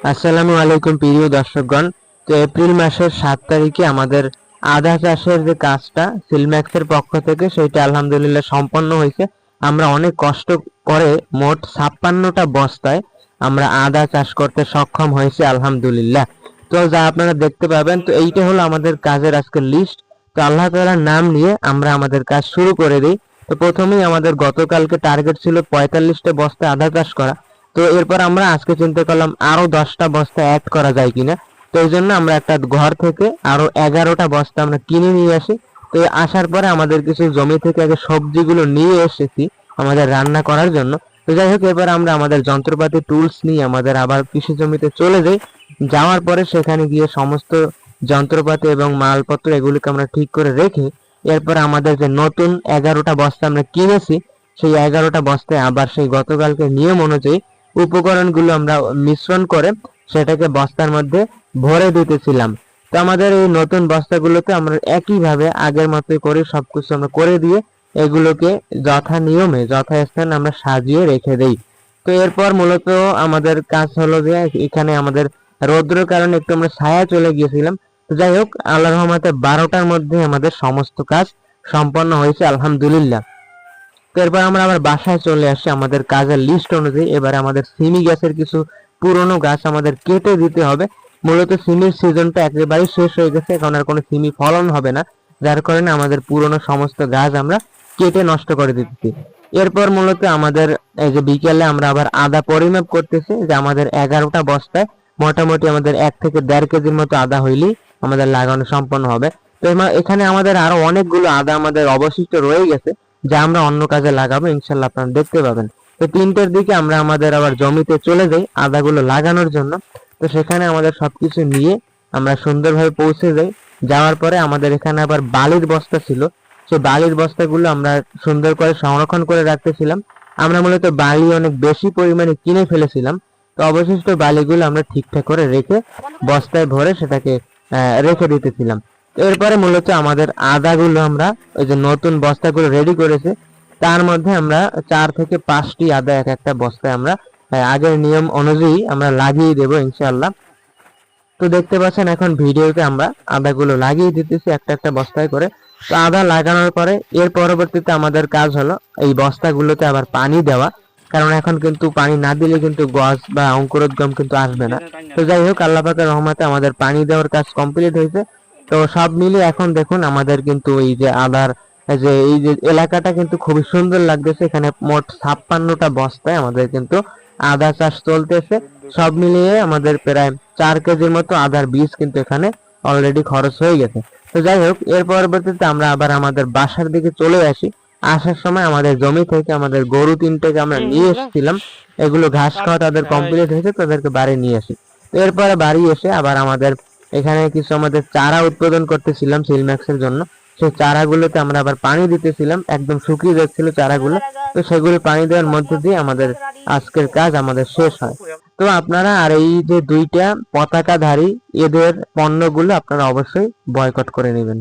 আসসালামু আলাইকুম প্রিয় দর্শকগণ। তো এপ্রিল মাসের 7 তারিখে আমাদের আদা চাষের যে কাজটা সিলম্যাক্সের পক্ষ থেকে সেটা আলহামদুলিল্লাহ সম্পন্ন হয়েছে। আমরা অনেক কষ্ট করে মোট 56টা বস্তায় আমরা আদা চাষ করতে সক্ষম হয়েছে আলহামদুলিল্লাহ। তো যা আপনারা দেখতে পাবেন, তো এইটা হলো আমাদের কাজের আজকের লিস্ট। তো আল্লাহ তাআলার নাম নিয়ে আমরা আমাদের কাজ শুরু করে দিই। তো প্রথমেই আমাদের গতকালকে টার্গেট ছিল 45টা বস্তা আদা চাষ করা। তো এরপর আমরা আজকে চিন্তা করলাম আরো 10টা বস্তা অ্যাড করা যায় কিনা। তো এই জন্য আমরা একটা ঘর থেকে আরো 11টা বস্তা আমরা কিনে নিয়ে আসি। তো আসার পরে আমাদের কিছু জমি থেকে আগে সবজিগুলো নিয়ে এসেছি আমাদের রান্না করার জন্য। তো যাই হোক, এবার আমরা আমাদের যন্ত্রপাতি টুলস নিয়ে আমাদের আবার কৃষি জমিতে চলে যাই। যাওয়ার পরে সেখানে গিয়ে সমস্ত যন্ত্রপাতি এবং মালপত্র এগুলিকে আমরা ঠিক করে রেখে এরপর আমাদের যে নতুন 11টা বস্তা আমরা কিনেছি সেই 11টা বস্তায় আবার সেই গতকালকে নিয়ম অনুযায়ী উপকরণগুলো আমরা মিশ্রণ করে সেটাকে বস্তার মধ্যে ভরে দিতেছিলাম। তো আমাদের এই নতুন বস্তাগুলোতে আমরা একইভাবে আগের মতোই করে সবকিছু আমরা করে দিয়ে এগুলোকে যথা নিয়মে যথাস্থানে আমরা সাজিয়ে রেখে দেই। তো এরপর মূলত আমাদের কাজ হলো যে এখানে আমাদের রৌদ্রের কারণে একটু আমরা ছায়া চলে গিয়েছিলাম। তো যাই হোক, আল্লাহর রহমতে 12টার মধ্যে আমাদের সমস্ত কাজ সম্পন্ন হয়েছে আলহামদুলিল্লাহ। তো এরপর আমরা আবার বাসায় চলে আসি আমাদের কাজের লিস্ট অনুযায়ী। এবারে আমাদের সিমি গাছের কিছু পুরনো গাছ আমাদের কেটে দিতে হবে। মূলত সিমির সিজনটা একেবারেই শেষ হয়ে গেছে, এখন আর কোনো সিমি ফলন হবে না, যার কারণে আমাদের পুরনো সমস্ত গাছ আমরা কেটে নষ্ট করে দিতেছি। এরপর মূলত আমাদের এই যে বিকেলে আমরা আবার আদা পরিমাপ করতেছি, যে আমাদের 11টা বস্তায় মোটামুটি আমাদের 1 থেকে 1.5 কেজির মতো আদা হইলেই আমাদের লাগানো সম্পন্ন হবে। তো এখানে আমাদের আরো অনেকগুলো আদা আমাদের অবশিষ্ট রয়ে গেছে, যা আমরা অন্য কাজে লাগাবো, ইনশাল্লাহ আপনারা দেখতে পাবেন। তো 3টের দিকে আমরা আমাদের আবার জমিতে চলে যাই আদাগুলো লাগানোর জন্য। তো সেখানে আমাদের সবকিছু নিয়ে আমরা সুন্দরভাবে পৌঁছে যাই। যাওয়ার পরে আমাদের এখানে আবার বালির বস্তা ছিল, সেই বালির বস্তাগুলো আমরা সুন্দর করে সংরক্ষণ করে রাখতেছিলাম। আমরা মূলত বালি অনেক বেশি পরিমাণে কিনে ফেলেছিলাম। তো অবশিষ্ট বালিগুলো আমরা ঠিকঠাক করে রেখে বস্তায় ভরে সেটাকে রেখে দিতেছিলাম। এরপরে মূলত আমাদের আদাগুলো আমরা ওই যে নতুন বস্তাগুলো রেডি করেছে তার মধ্যে আমরা 4 থেকে 5টি আদা এক একটা বস্তায় আমরা আগের নিয়ম অনুযায়ী আমরা লাগিয়ে দেবো ইনশাআল্লাহ। তো দেখতে পাচ্ছেন এখন ভিডিওতে আমরা আদাগুলো লাগিয়ে দিতেছি একটা একটা বস্তায় করে। তো আদা লাগানোর পরে এর পরবর্তীতে আমাদের কাজ হলো এই বস্তাগুলোতে আবার পানি দেওয়া, কারণ এখন কিন্তু পানি না দিলে কিন্তু গাছ বা অঙ্কুরোদ্গম কিন্তু আসবে না। তো যাই হোক, আল্লাহ পাকের রহমতে আমাদের পানি দেওয়ার কাজ কমপ্লিট হয়েছে। তো সব মিলিয়ে এখন দেখুন আমাদের কিন্তু এই যে আদার এই যে এলাকাটা কিন্তু খুবই সুন্দর লাগতেছে। এখানে মোট 56টা বস্তায় আমাদের কিন্তু আদা চাষ চলতেছে। সব মিলিয়ে আমাদের প্রায় 4 কেজির মতো আদার বীজ কিন্তু এখানে অলরেডি খরচ হয়ে গেছে। তো যাই হোক, এর পরবর্তীতে আমরা আবার আমাদের বাসার দিকে চলে আসি। আসার সময় আমাদের জমি থেকে আমাদের গরু 3টেকে আমরা নিয়ে এসেছিলাম, এগুলো ঘাস খাওয়া তাদের কমপ্লিট হয়েছে, তাদেরকে বাড়ি নিয়ে আসি। তো এরপরে বাড়ি এসে আবার আমাদের এখানে কিছু আমাদের চারা উৎপাদন করতেছিলাম সিলম্যাক্সের জন্য। সেই চারাগুলোতে আমরা আবার পানি দিতেছিলাম, একদম শুকিয়ে যাচ্ছিল চারাগুলো। তো সেগুলো পানি দেওয়ার মধ্য দিয়ে আমাদের আজকের কাজ আমাদের শেষ হয়। তো আপনারা আর এই যে 2টা পতাকাধারী এদের পণ্যগুলো আপনারা অবশ্যই বয়কট করে নেবেন।